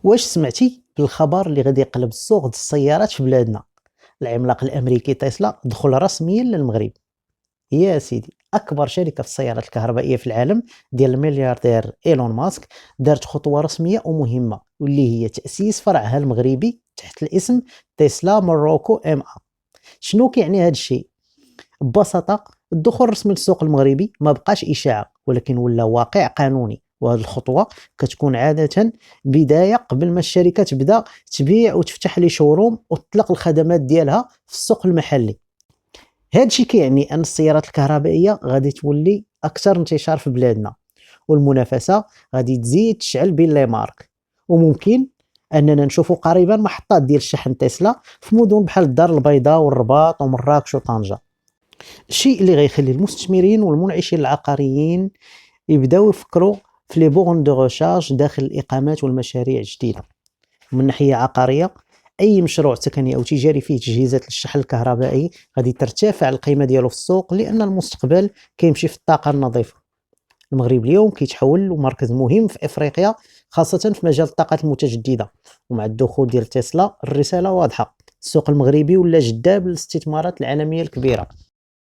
واش سمعتي بالخبر اللي غادي يقلب السوق ديال السيارات في بلادنا؟ العملاق الامريكي تسلا دخل رسميا للمغرب. يا سيدي، اكبر شركه في السيارات الكهربائيه في العالم ديال الملياردير ايلون ماسك دارت خطوه رسميه ومهمه، واللي هي تاسيس فرعها المغربي تحت الاسم تسلا موروكو ام ا. شنو كيعني هذا الشيء؟ ببساطة الدخول الرسمي للسوق المغربي ما بقاش إشاعة، ولكن ولا واقع قانوني، وهذه الخطوة كتكون عادة بداية قبل ما الشركة تبدا تبيع وتفتح لي شوروم وتطلق الخدمات ديالها في السوق المحلي. هذا الشيء كيعني أن السيارات الكهربائية غادي تولي أكثر انتشار في بلادنا، والمنافسة غادي تزيد تشعل بين لي مارك، وممكن أننا نشوفوا قريبا محطات ديال الشحن تسلا في مدن بحال الدار البيضاء والرباط ومراكش وطنجة. الشيء اللي غيخلي المستثمرين والمنعشين العقاريين يبداو يفكروا في لي بورن دو ريشارج داخل الإقامات والمشاريع الجديدة. من ناحية عقارية، أي مشروع سكني أو تجاري فيه تجهيزات للشحن الكهربائي غادي ترتفع القيمة ديالو في السوق، لأن المستقبل كيمشي في الطاقة النظيفة. المغرب اليوم كيتحول لمركز مهم في إفريقيا، خاصة في مجال الطاقات المتجددة، ومع الدخول ديال تسلا الرسالة واضحة: السوق المغربي ولا جذاب للاستثمارات العالمية الكبيرة.